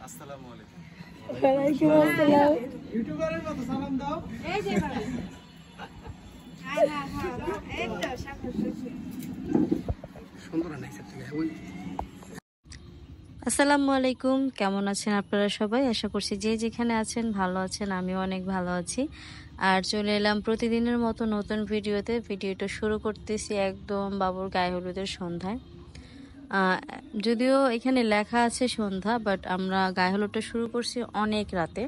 আসসালামু আলাইকুম। ওয়ালাইকুম আসসালাম। ইউটিউবারের মতো সালাম দাও। এই যে ভাই হ্যাঁ এই তো সুন্দর নাইছে থেকে ওই। আসসালামু আলাইকুম, কেমন আছেন আপনারা সবাই? আশা করছি যে যেখানে আছেন ভালো আছেন, আমিও অনেক ভালো আছি। আর চলে এলাম প্রতিদিনের মতো নতুন ভিডিওটা শুরু করতেছি একদম বাবুর গায়ে হলুদের সন্ধ্যায়। যদিও এখানে লেখা আছে সন্ধ্যা, বাট আমরা গায়ে হলুদটা শুরু করছি অনেক রাতে।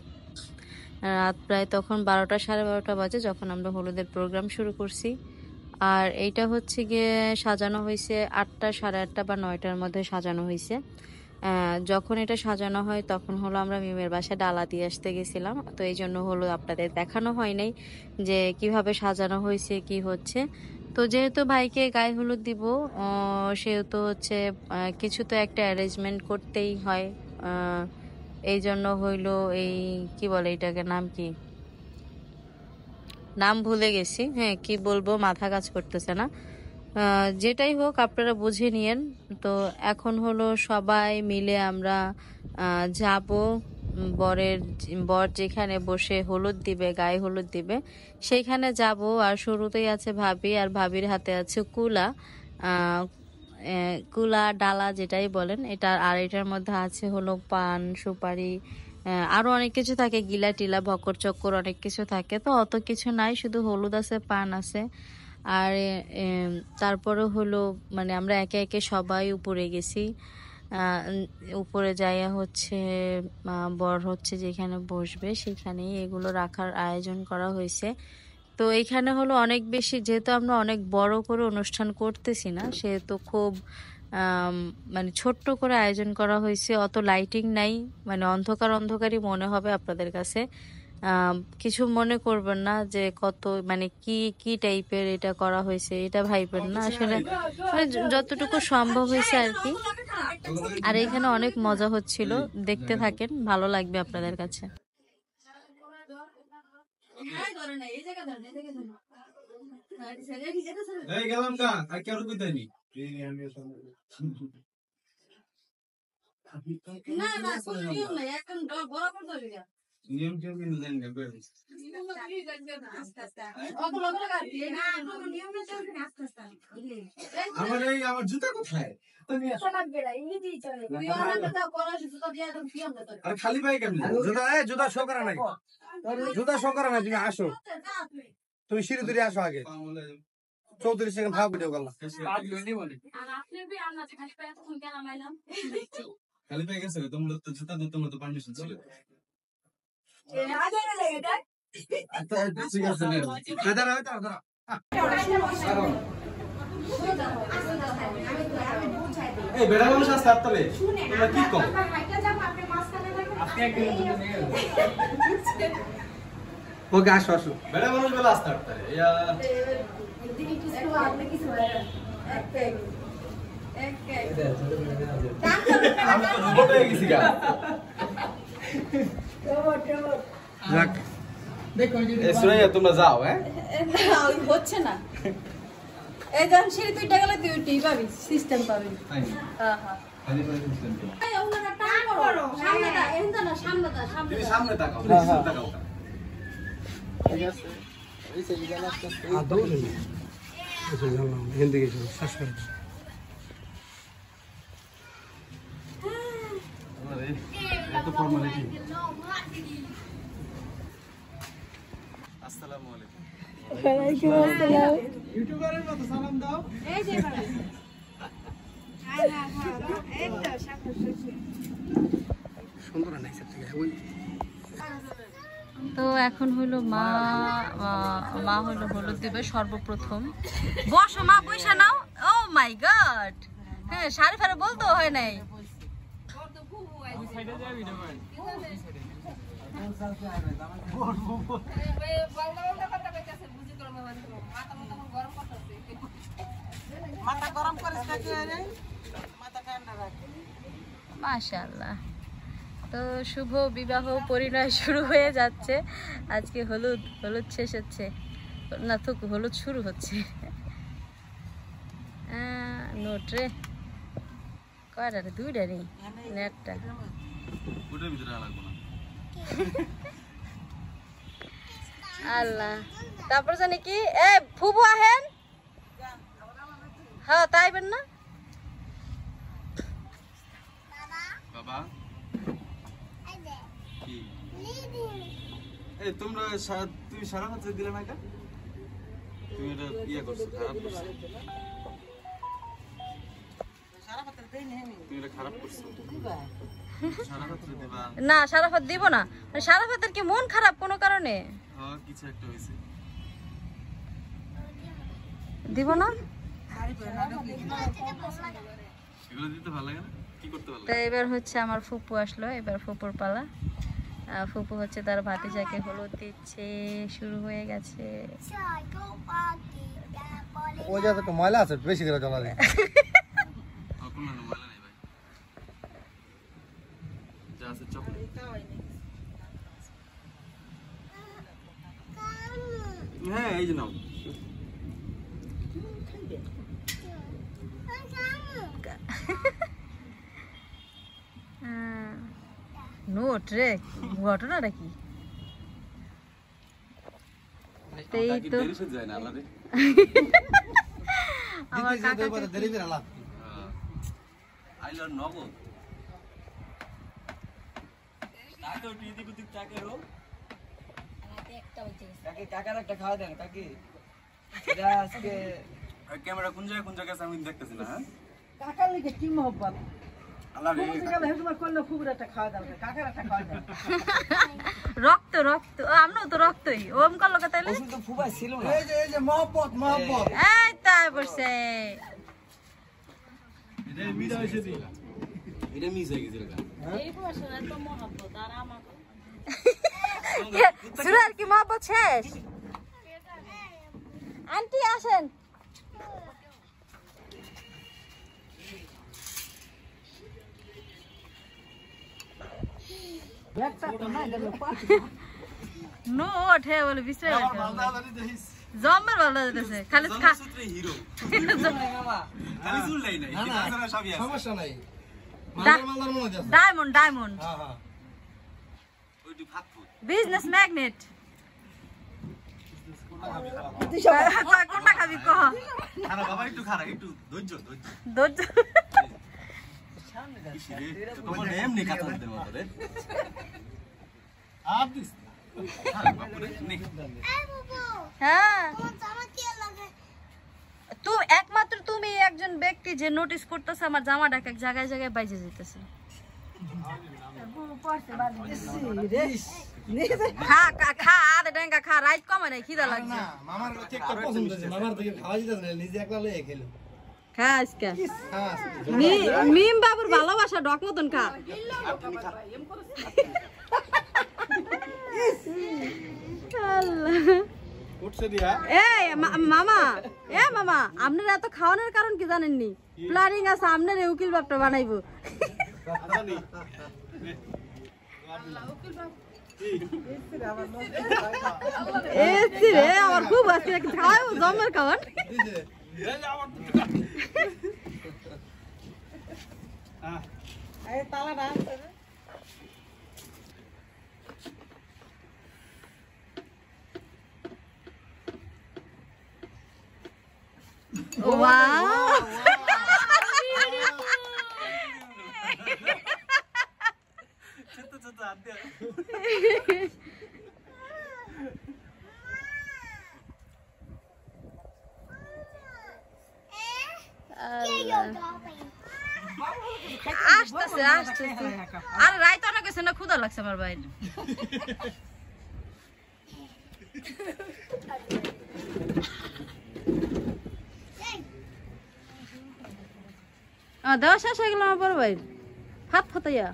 রাত প্রায় তখন 12টা সাড়ে 12টা বাজে যখন আমরা হলুদের প্রোগ্রাম শুরু করছি। আর এইটা হচ্ছে গিয়ে সাজানো হয়েছে 8টা সাড়ে 8টা বা 9টার মধ্যে সাজানো হয়েছে। যখন এটা সাজানো হয় তখন হলো আমরা মিমের বাসায় ডালা দিয়ে আসতে গেছিলাম, তো এই জন্য হলো আপনাদের দেখানো হয় নাই যে কিভাবে সাজানো হয়েছে কি হচ্ছে। তো যেহেতু ভাইকে গায়ে হলুদ দিব, সেহেতু হচ্ছে কিছু তো একটা অ্যারেঞ্জমেন্ট করতেই হয়। এই জন্য হইলো এই কি বলে এটাকে, নাম ভুলে গেছি। হ্যাঁ, কি বলবো, মাথা কাজ করতেছে না। যেটাই হোক আপনারা বুঝে নিয়েন। তো এখন হলো সবাই মিলে আমরা যাব বর যেখানে বসে হলুদ দিবে, গায়ে হলুদ দিবে, সেইখানে যাব। আর শুরুতেই আছে ভাবি, আর ভাবির হাতে আছে কুলা, কুলা ডালা যেটাই বলেন এটা। আর এটার মধ্যে আছে হলো পান সুপারি, আরো অনেক কিছু থাকে, গিলা টিলা ভকর চক্কর অনেক কিছু থাকে। তো অত কিছু নাই, শুধু হলুদ আছে পান আছে। আর তারপরে হলো মানে আমরা একে একে সবাই উপরে গেছি। উপরে যাইয়া হচ্ছে বর হচ্ছে যেখানে বসবে সেখানেই এগুলো রাখার আয়োজন করা হয়েছে। তো এখানে হলো অনেক বেশি, যেহেতু আমরা অনেক বড় করে অনুষ্ঠান করতেছি না, সেহেতু খুব মানে ছোট্ট করে আয়োজন করা হয়েছে। অত লাইটিং নাই, মানে অন্ধকার অন্ধকারই মনে হবে আপনাদের কাছে। কিছু মনে করবেন না যে কত মানে কি কি টাইপের এটা করা হয়েছে, এটা ভাইবেন না আসলে, মানে যতটুকু সম্ভব হয়েছে আর কি। আর এখানে অনেক মজা হচ্ছিল, দেখতে থাকেন, ভালো লাগবে আপনাদের কাছে। এই গেলাম কা আর কি আর কইতানি না কোন নিয়ম নাই, একদম বরাবর ধরে যা নিয়ম কেউ কিন্তু জানি না বের আস্তে আস্তে অত লগ লাগাতি না কোনো নিয়ম না, চলবে আস্তে আস্তে। আমার জুতা কোথায় তুমি সবাই বেড়া ইনি চলে তুই অনেকটা দাও করা জুতা দিয়ে একদম পিয়ন দে। আরে খালি পাই কেমনে জুতা শো করা নাই, জুতা শো করা নাই। তুমি আসো, তুমি সিঁড়ি ধরে আসো আগে। 34 সেকেন্ড ভাব ভিডিও করলাম। আর আপনি বি আনা খালি পায় তখন কেন মাইলাম খালি পাই গেছে। তোমরা তো জুতা তো তোমরা তো পারমিশন ছিল আগে না লাগে এটা। আচ্ছা ঠিক আছে না দাঁড়া দাঁড়া এই বেড়া মানুষ আসতে আপতলে তোমরা কি কও হাইটা যাব আপনি মাঝখানে থাকবেন আপনি একদিন জন্য নিয়ে গেলেন। ওকে আসো আসো, বেড়া মানুষ বেলা আসতে আপতলে ইয়া দিদি কিছু আপনি কিছু এক আমি তো রোবট হয়ে গেছি গা। রোবট যাক দেখো এই সুরাইয়া তোমরা যাও। হ্যাঁ হচ্ছে না, এই গান সিঁড়ি তুইটা গেলে তুই উঠেই পাবি, সিস্টেম পাবি। হ্যাঁ হ্যাঁ খালি পাই সিস্টেম তো এই ওনাটা টান করো সামনে দা, এন্ড না সামনে দা, তুমি সামনে তাকাও, পিছনে তাকাও। ঠিক আছে এই সেই গেল একটা আদৌ নেই এসে জানলাম হিন্দি কিছু শেষ করে আরে এত ফর্মালিটি। আসসালামু আলাইকুম। ওয়ালাইকুম আসসালাম। ইউটিউবারের মতো সালাম দাও। এই যে ভাই হ্যাঁ এই তো সুন্দর নাইছে থেকে ওই। তো এখন হলো মা হলো হলুদ দিবে সর্বপ্রথম। বসো মা, বইসা নাও। ও মাই গড, হ্যাঁ শাড়ি ফারে বলতে হয় নাই। মাশাআল্লাহ। তো শুভ বিবাহ পরিণয় শুরু হয়ে যাচ্ছে আজকে। হলুদ শেষ হচ্ছে না, তো হলুদ শুরু হচ্ছে। নোট রে কয়টা রে, 2টা রে, একটা ওটার ভিতরে লাগবো না। আল্লাহ তারপর জানি কি এ ফুবু আহেন হ্যাঁ তাইবেন না বাবা কি এই তোমরা তুমি সারা রাত দিলে না এটা তুমি এটা ইয়া করছো খারাপ করছো তুমি এটা খারাপ করছো সারা রাত দিবা না সারাফাত দিব না সারাফাতের কি মন খারাপ কোনো কারণে হ্যাঁ কিছু একটা হয়েছে দিব না এগুলো দিতে ভালো লাগে না কি করতে ভালো তো এবার হচ্ছে আমার ফুপু আসলো এবার ফুপুর পালা ফুপু হচ্ছে তার ভাতিজাকে হলুদ দিচ্ছে শুরু হয়ে গেছে ওই জায়গাতে একটু ময়লা আছে বেশি করে জ্বালা দেয় কোনো ময়লা নেই ভাই যা আছে চকলেট হ্যাঁ এই যে নাও নোট রে ঘটনাটা কি এই তো দেরি হয়ে যায় না আল্লাহ রে আমার কাকা দেরি করে লাভ আইলার নগদ টাকা উঠে এদিক ওদিক টাকা রো কাকি কাকার একটা খাওয়া দেন কাকি এটা আজকে ক্যামেরা কোন জায়গায় আছে আমি দেখতেছি না হ্যাঁ কাকার লিখে কি মহব্বত আল্লাহ রে তোমার করলে খুবরে একটা খাওয়া দেন কাকার একটা খাওয়া দেন রক্ত রক্ত আমরাও তো রক্তই ওম করলো কা তাইলে ওষুধ তো ফুবা ছিল না এই যে মহব্বত মহব্বত এই তাই বসে এটা মিডা হইছে দি এটা মিস হয়ে গেছে রে সুরার কি মহব্বত শেষ আন্টি আসেন নো ওঠে বলে বিষয় জম্মের ভালো যেতেছে খালি সূত্রে হিরো খালি চুলটাই নাই তাছাড়া সবই আছে সমস্যা নাই মালদার মনে আছে ডায়মন্ড ডায়মন্ড হ্যাঁ হ্যাঁ ওইটি ফাত ফুট বিজনেস ম্যাগনেট কোনটা খাবি কহ খানা বাবা একটু খানা একটু ধৈর্য ধৈর্য তোমার এমনি কথা দিতে মতো রে আর দিস বাপুরে নে হ্যাঁ তুমি একমাত্র তুমি একজন ব্যক্তি যে নোটিস করতেছে আমার জামাটা এক জায়গায় জায়গায় বাইজে যেতেছে খা খা আধা ডেঙ্গা খা রাইট কমে নাই খিদা লাগছে না মামার কেকটা পছন্দ হয়েছে মামার থেকে খাওয়া যেতে না নিজে একলা লয়ে খেলো খা আজকে হ্যাঁ মিম বাবুর ভালোবাসা ডক মতন খা উঠছে দিয়া এই মামা মামা আপনারা এত খাওয়ানোর কারণ কি জানেননি প্ল্যানিং আছে আপনার উকিল বাপটা বানাইবো আমার খুব আছে খাওয়াবো জমের খাওয়ান Wow! আসতেছে আসতেছে আর রাইত অনেক গেছে না ক্ষুধা লাগছে আমার বাইরে দেওয়া শেষ হয়ে গেল আমার বড় ভাই হাত ফতাইয়া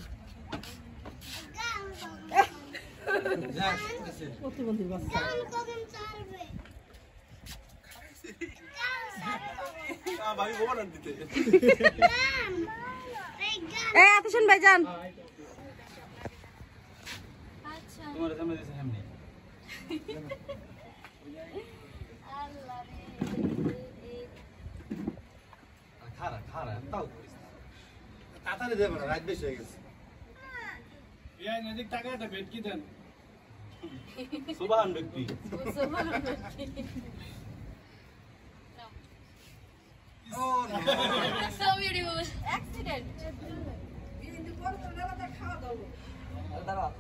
আতিশন ভাই যান তোমার সামনে দিছে সামনে খারা খারা তাও তাড়াতাড়ি দেব না রাত বেশি হয়ে গেছে সুবহান ব্যক্তি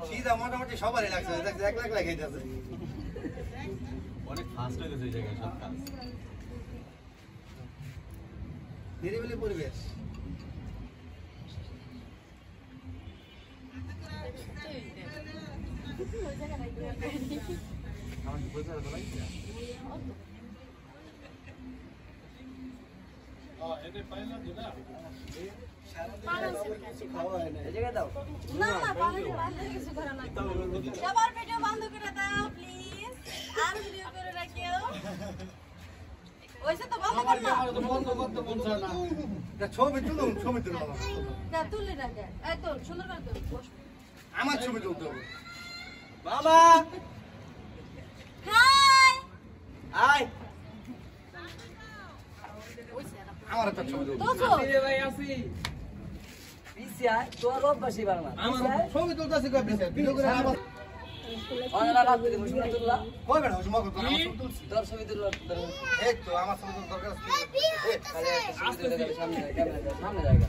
সিধা মোটামুটি সবারই লাগছে, দেখছে 1 লাখ লাগাই দিয়েছে। অনেক ফাস্ট হয়ে গেছে এই জায়গায় সব কাজ। নিরিবিলি পরিবেশ। আমার কি পয়সা তো লাগছে? এই জায়গায় দাও। না না বান্ধব কিছু করা না সবার ভিডিও বন্ধ করে দাও প্লিজ আর ভিডিও করে রাখিও ওইসব তো বন্ধ কর না বন্ধ করতে বলছো না। ছবি তুলো। না তুলে রাখে এই তো সুন্দর করে তো বস আমার ছবি তুলতে হবে। বাবা হাই আয় আমার একটা ছবি তুলতে তো হবে। রে ভাই আসি পিছিয়া তোর অভ্যাসই ভালো না আমার ছবি তুলতেছি কই বেশি ভিডিও করে আমার অনলা রাত থেকে মুশকিল তুললা কই বেটা তোমাকে তো আমার ছবি তুলছি। তোর ছবি তুললা এই তো আমার ছবি তুলতে দরকার আছে। খালি একটা ছবি তুলে দেবে সামনে ক্যামেরা সামনে জায়গা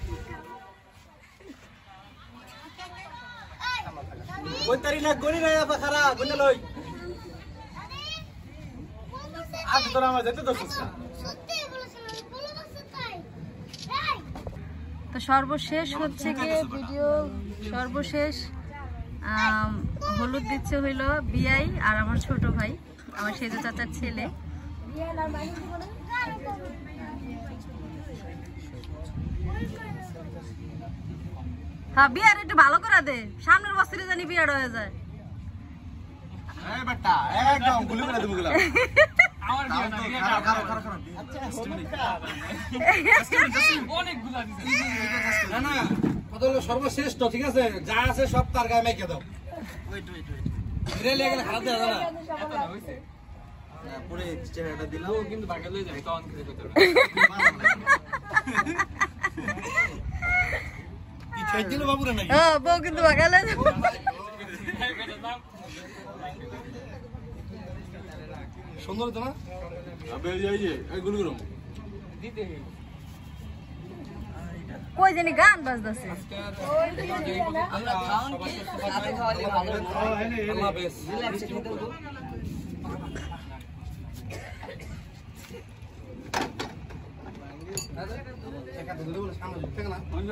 ওই তারি না গনি না আপা খারা গনি লই আজ তোরা আমার যেতে তো সুস্কা তো সর্বশেষ হচ্ছে গিয়ে ভিডিও সর্বশেষ হলুদ দিচ্ছে হইলো বিয়াই আর আমার ছোট ভাই আমার সেজো চাচার ছেলে। হ্যাঁ বিয়ার একটু ভালো করে দে, সামনের বছরে জানি বিয়ার হয়ে যায়। এই বেটা একদম গুলি করে দেব গুলা আমার বিয়া না বিয়া খারাপ না না কত হলো সর্বশ্রেষ্ঠ, ঠিক আছে? যা আছে সব তার গায়ে মেখে দাও। ওয়েট রে লেগে খারাপ দেওয়া না। পুরো চেহারাটা দিলাম কিন্তু বাকি লই যাবে তখন কিছু করতে হবে কি ছেড়ে দিল বাবুরা নাকি? হ্যাঁ বউ কিন্তু বাগালে সুন্দর তো না? আবে এই গুলি করুম কই জানি গান বাজতেছে। আমরা খাওয়ান কি সাথে খাওয়ালে ভালো হবে আল্লাহ হাফেজ। রিল্যাক্সে খেতে হবে একা তো ধরে বলে সামনে ঝুঁকতে না। ওই